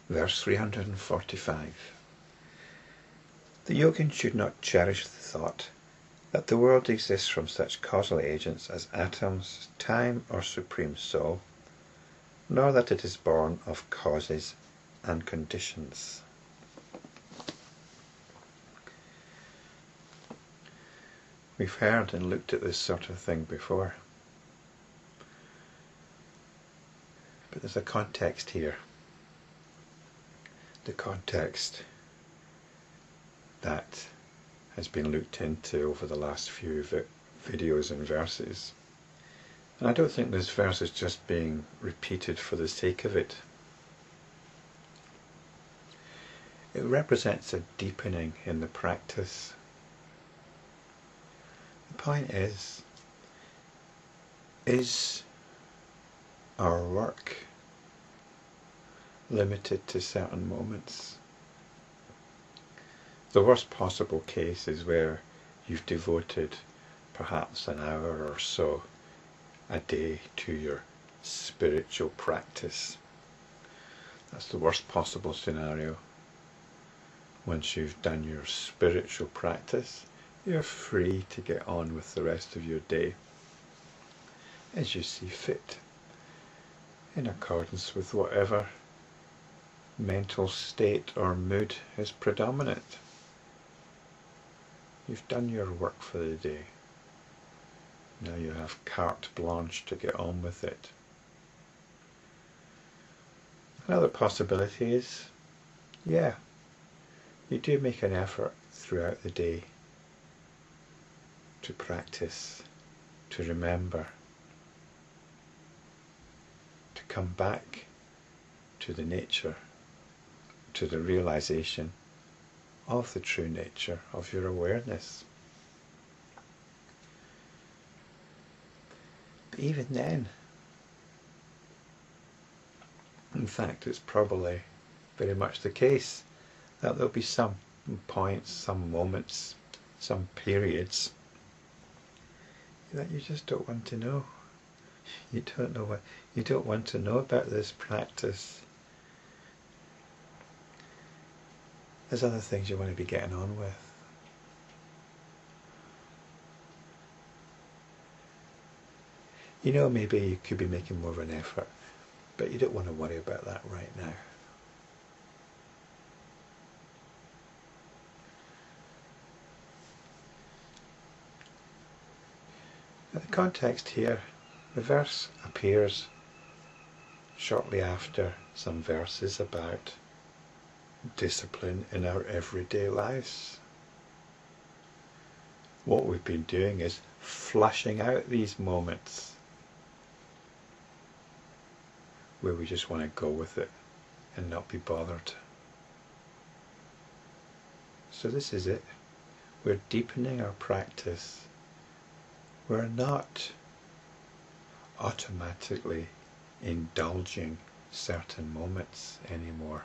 Verse 345. The Yogin should not cherish the thought that the world exists from such causal agents as atoms, time, or supreme soul, nor that it is born of causes and conditions. We've heard and looked at this sort of thing before, but there's a context here. The context that has been looked into over the last few videos and verses. And I don't think this verse is just being repeated for the sake of it. It represents a deepening in the practice. The point is our work limited to certain moments? The worst possible case is where you've devoted perhaps an hour or so a day to your spiritual practice. That's the worst possible scenario. Once you've done your spiritual practice, you're free to get on with the rest of your day as you see fit, in accordance with whatever mental state or mood is predominant. You've done your work for the day. Now you have carte blanche to get on with it. Another possibility is, yeah, you do make an effort throughout the day to practice, to remember, to come back to the nature, to the realization of the true nature of your awareness. But even then, in fact, it's probably very much the case that there'll be some points, some moments, some periods that you just don't want to know. You don't want to know about this practice. There's other things you want to be getting on with. You know, maybe you could be making more of an effort, but you don't want to worry about that right now. Now, the context here, the verse appears shortly after some verses about discipline in our everyday lives. What we've been doing is flushing out these moments where we just want to go with it and not be bothered. So this is it. We're deepening our practice. We're not automatically indulging certain moments anymore.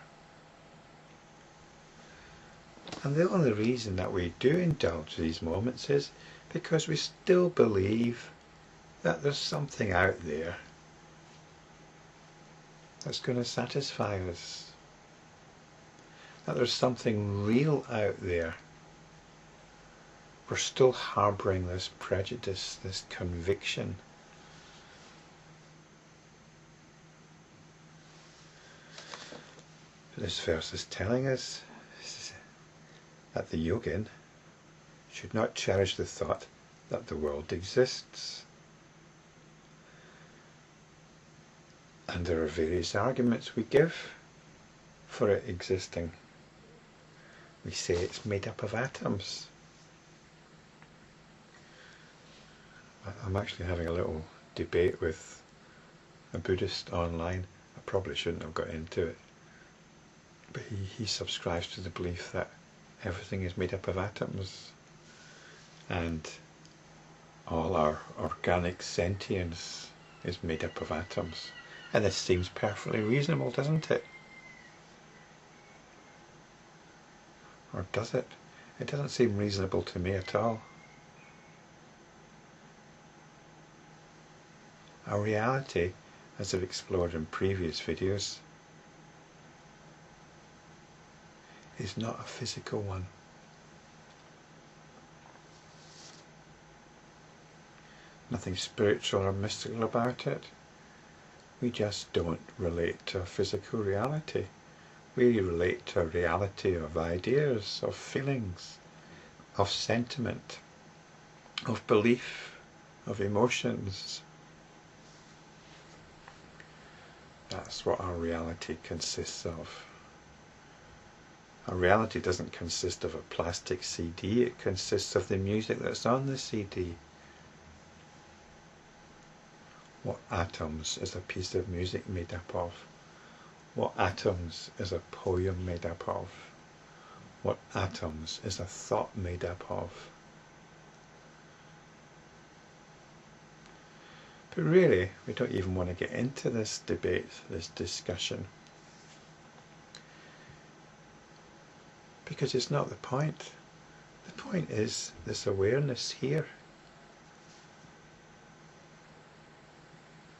And the only reason that we do indulge these moments is because we still believe that there's something out there that's going to satisfy us. That there's something real out there. We're still harbouring this prejudice, this conviction. This verse is telling us that the Yogin should not cherish the thought that the world exists. And there are various arguments we give for it existing. We say it's made up of atoms. I'm actually having a little debate with a Buddhist online. I probably shouldn't have got into it. But he subscribes to the belief that everything is made up of atoms, and all our organic sentience is made up of atoms. And this seems perfectly reasonable, doesn't it? Or does it? It doesn't seem reasonable to me at all. Our reality, as I've explored in previous videos, is not a physical one. Nothing spiritual or mystical about it. We just don't relate to a physical reality. We relate to a reality of ideas, of feelings, of sentiment, of belief, of emotions. That's what our reality consists of. Our reality doesn't consist of a plastic CD, it consists of the music that's on the CD. What atoms is a piece of music made up of? What atoms is a poem made up of? What atoms is a thought made up of? But really, we don't even want to get into this debate, this discussion, because it's not the point. The point is this awareness here.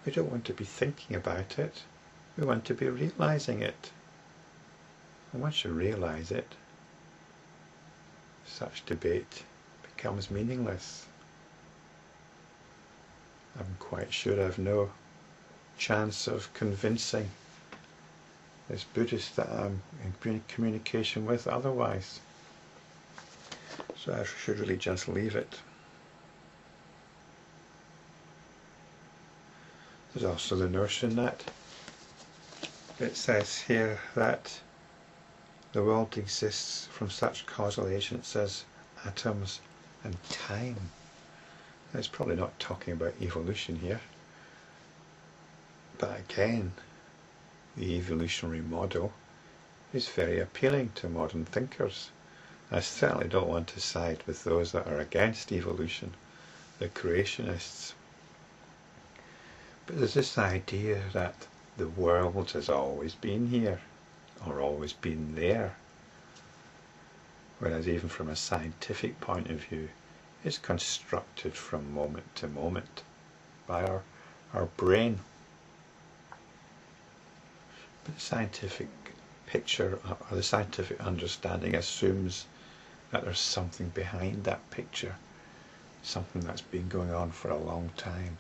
We don't want to be thinking about it. We want to be realizing it. And once you realize it, such debate becomes meaningless. I'm quite sure I've no chance of convincing this Buddhist that I'm in communication with otherwise. So I should really just leave it. There's also the notion that it says here that the world exists from such causal agents as atoms and time. Now, it's probably not talking about evolution here, but again, the evolutionary model is very appealing to modern thinkers. I certainly don't want to side with those that are against evolution, the creationists. But there's this idea that the world has always been here, or always been there. Whereas even from a scientific point of view, it's constructed from moment to moment by our brain. But the scientific picture, or the scientific understanding, assumes that there's something behind that picture, something that's been going on for a long time.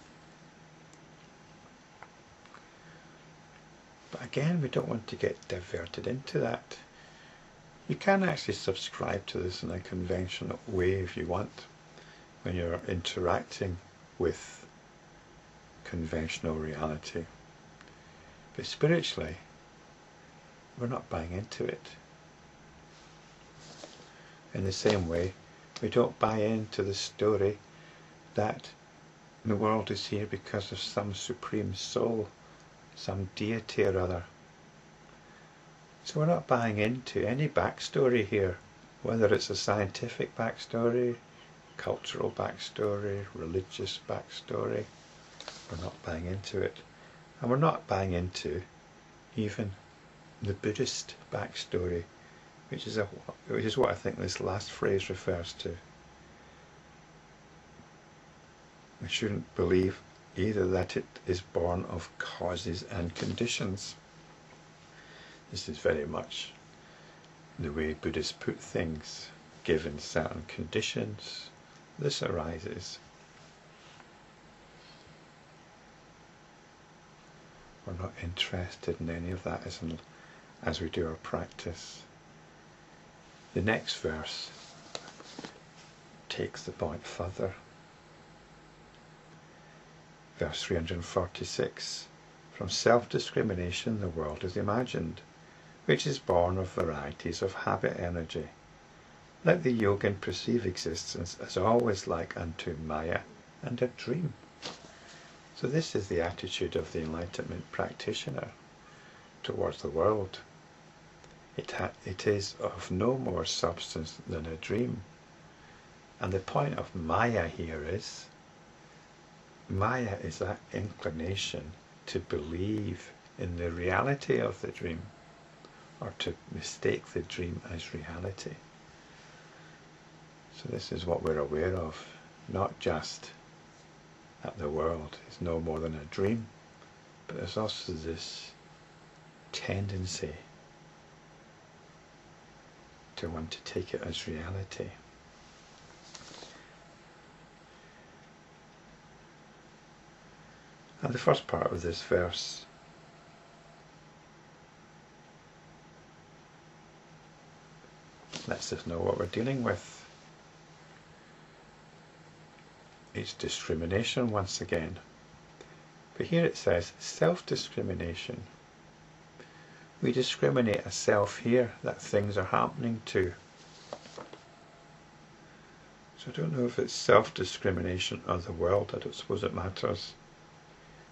But again, we don't want to get diverted into that. You can actually subscribe to this in a conventional way if you want, when you're interacting with conventional reality. But spiritually, we're not buying into it. In the same way, we don't buy into the story that the world is here because of some supreme soul, some deity or other. So we're not buying into any backstory here, whether it's a scientific backstory, cultural backstory, religious backstory. We're not buying into it. And we're not buying into even the Buddhist backstory, which is what I think this last phrase refers to. We shouldn't believe either that it is born of causes and conditions. This is very much the way Buddhists put things. Given certain conditions, this arises. We're not interested in any of that as we do our practice. The next verse takes the point further. Verse 346. From self-discrimination the world is imagined, which is born of varieties of habit energy. Let the yogin perceive existence as always like unto Maya and a dream. So this is the attitude of the enlightenment practitioner towards the world. It is of no more substance than a dream. And the point of Maya here is, Maya is that inclination to believe in the reality of the dream, or to mistake the dream as reality. So this is what we're aware of, not just that the world is no more than a dream, but there's also this tendency to want to take it as reality. And the first part of this verse lets us know what we're dealing with. It's discrimination once again. But here it says self-discrimination. We discriminate a self here that things are happening to. So I don't know if it's self-discrimination or the world, I don't suppose it matters.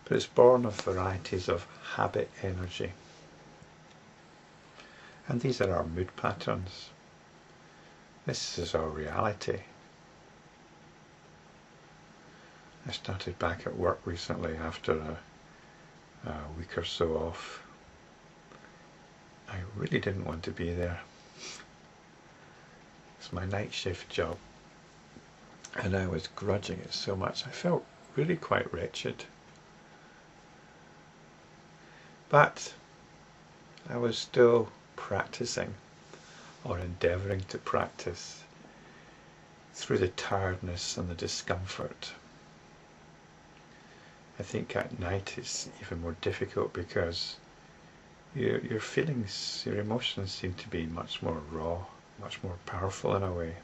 But it's born of varieties of habit energy. And these are our mood patterns. This is our reality. I started back at work recently after a week or so off. I really didn't want to be there. It's my night shift job. And I was grudging it so much. I felt really quite wretched. But I was still practicing, or endeavouring to practice, through the tiredness and the discomfort. I think at night it's even more difficult because your feelings, your emotions seem to be much more raw, much more powerful in a way.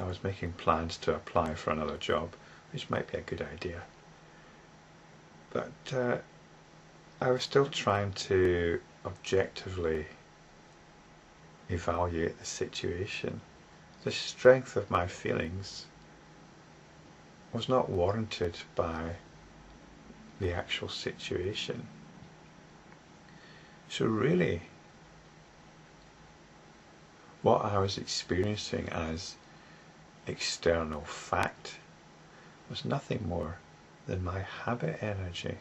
I was making plans to apply for another job, which might be a good idea. But I was still trying to objectively evaluate the situation. The strength of my feelings was not warranted by the actual situation. So really, what I was experiencing as external fact was nothing more than my habit energy.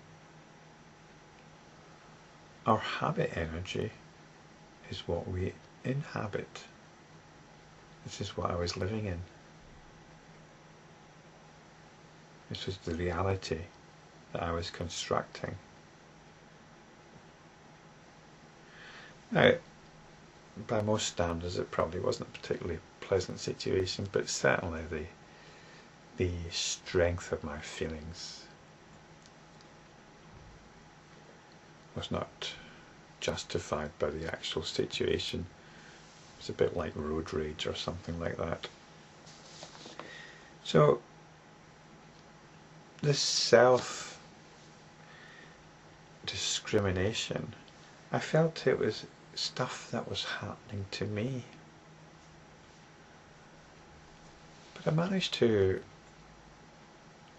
Our habit energy is what we inhabit. This is what I was living in. This was the reality that I was constructing. Now, by most standards, it probably wasn't a particularly pleasant situation, but certainly the strength of my feelings was not justified by the actual situation. It's a bit like road rage or something like that. So this self-discrimination, I felt it was stuff that was happening to me. But I managed to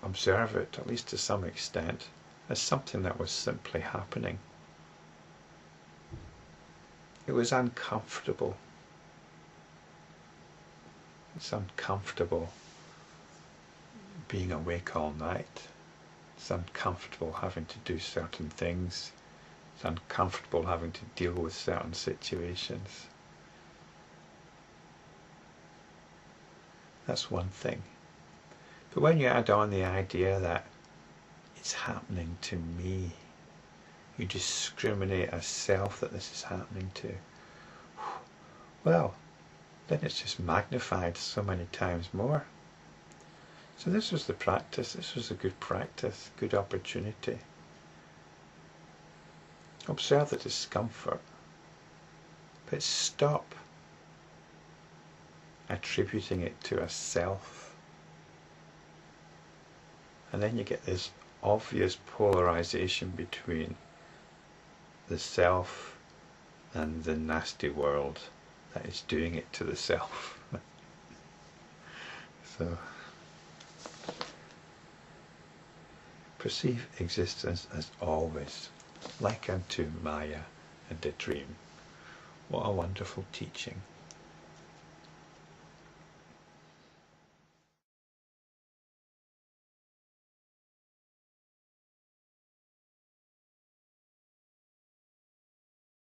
observe it, at least to some extent, as something that was simply happening. It was uncomfortable. It's uncomfortable being awake all night. It's uncomfortable having to do certain things. It's uncomfortable having to deal with certain situations. That's one thing. But when you add on the idea that it's happening to me, you discriminate a self that this is happening to, well, then it's just magnified so many times more. So this was the practice. This was a good practice, good opportunity. Observe the discomfort, but stop attributing it to a self. And then you get this obvious polarization between the self and the nasty world that is doing it to the self. So perceive existence as always, like unto Maya and a dream. What a wonderful teaching.